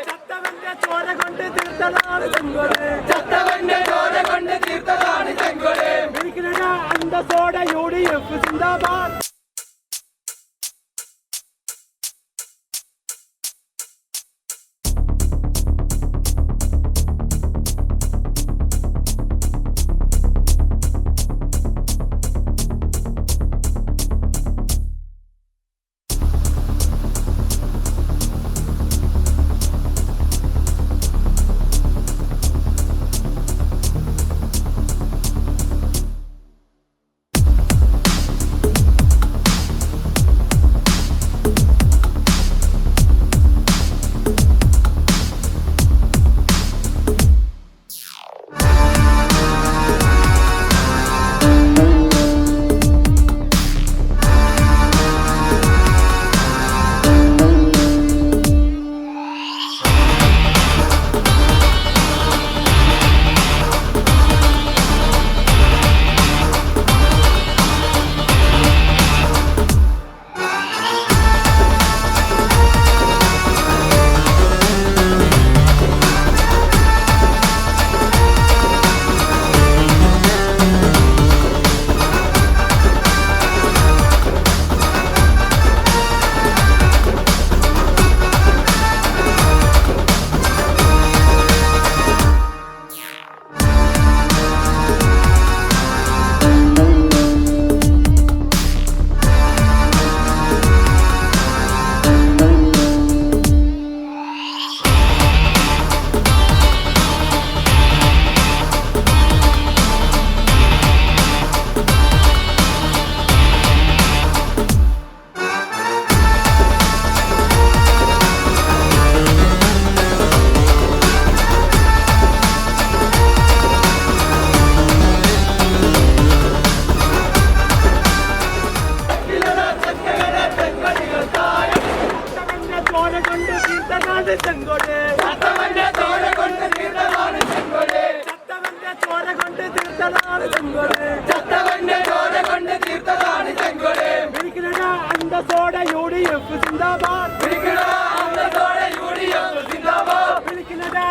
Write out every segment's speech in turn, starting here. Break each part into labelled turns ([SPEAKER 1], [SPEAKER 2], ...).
[SPEAKER 1] ചത്തവന്റെ ചോര കൊണ്ട് തീർത്തതാണ് ചെങ്കോട്. അന്തസ്സോടെ UDF സിന്ദാബാദ്.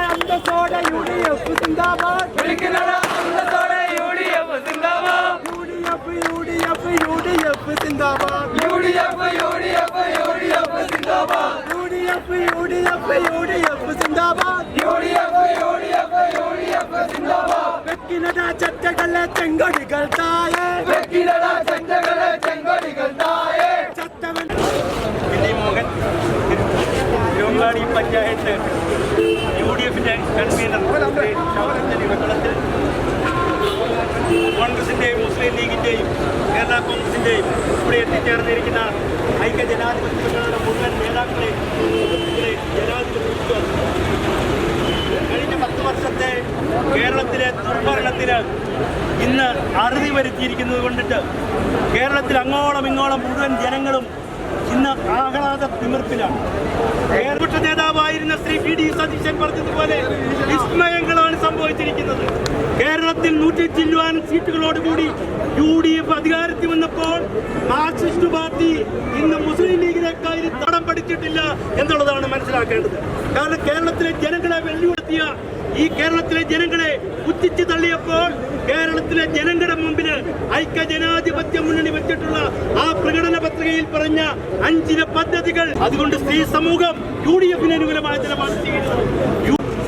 [SPEAKER 1] അന്തസ്സോടെ UDF സിന്ദാബാദ്. അന്തസ്സോടെ UDF സിന്ദാബാദ്. UDF സിന്ദാബാദ്. വെക്കിനടാ ചട്ടകളെ ചെങ്കൊടികൾ തായേ. ചത്തവൻ
[SPEAKER 2] മോഹൻ തിരുവമ്പാടി പഞ്ചായത്ത് UDFിന്റെ കൺവീനർ വെള്ളത്തിൽ കോൺഗ്രസിന്റെയും മുസ്ലിം ലീഗിന്റെയും കേരള കോൺഗ്രസിന്റെയും ഇവിടെ എത്തിച്ചേർന്നിരിക്കുന്ന ഐക്യജനാധിപത്യങ്ങളുടെ മുഴുവൻ നേതാക്കളെ ജനാധിപത്യ കഴിഞ്ഞ 10 വർഷത്തെ കേരളത്തിലെ ദുർഭരണത്തിന് ഇന്ന് അറുതി വരുത്തിയിരിക്കുന്നത് കൊണ്ടിട്ട് കേരളത്തിൽ അങ്ങോളം ഇങ്ങോളം മുഴുവൻ ജനങ്ങളും ഇന്ന് ആഹ്ലാദ തിമിർപ്പിലാണ്. പ്രതിപക്ഷ നേതാവായിരുന്ന ശ്രീ PD സതീശൻ പറഞ്ഞതുപോലെ വിസ്മയങ്ങളാണ് സംഭവിച്ചിരിക്കുന്നത്. കേരളത്തിൽ 100 ചില്ലുവാനും സീറ്റുകളോടുകൂടി UDF അധികാരത്തിൽ വന്നപ്പോൾ മാർക്സിസ്റ്റ് പാർട്ടി ഇന്ന് മുസ്ലിം ലീഗിനേക്കാൾ തടം പഠിച്ചിട്ടില്ല എന്നുള്ളതാണ് മനസ്സിലാക്കേണ്ടത്. കാരണം കേരളത്തിലെ ജനങ്ങളെ വെല്ലുവിളിയ ഈ കേരളത്തിലെ ജനങ്ങളെ കുത്തിച്ചു തള്ളിയപ്പോൾ കേരളത്തിലെ ജനങ്ങളുടെ മുമ്പിൽ ഐക്യജനാധിപത്യ മുന്നണി വെച്ചിട്ടുള്ള ആ പ്രകടന പത്രികയിൽ പറഞ്ഞ 5 പദ്ധതികൾ, അതുകൊണ്ട് സ്ത്രീ സമൂഹം UDFിന് അനുകൂലമായ നിലപാട് സ്വീകരിച്ചത്.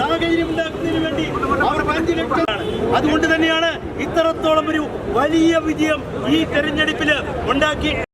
[SPEAKER 2] സാഹചര്യം ഉണ്ടാക്കുന്നതിന് വേണ്ടി അവർ 5 ലക്ഷമാണ്. അതുകൊണ്ട് തന്നെയാണ് ഇത്രത്തോളം ഒരു വലിയ വിജയം ഈ തെരഞ്ഞെടുപ്പിൽ ഉണ്ടാക്കി.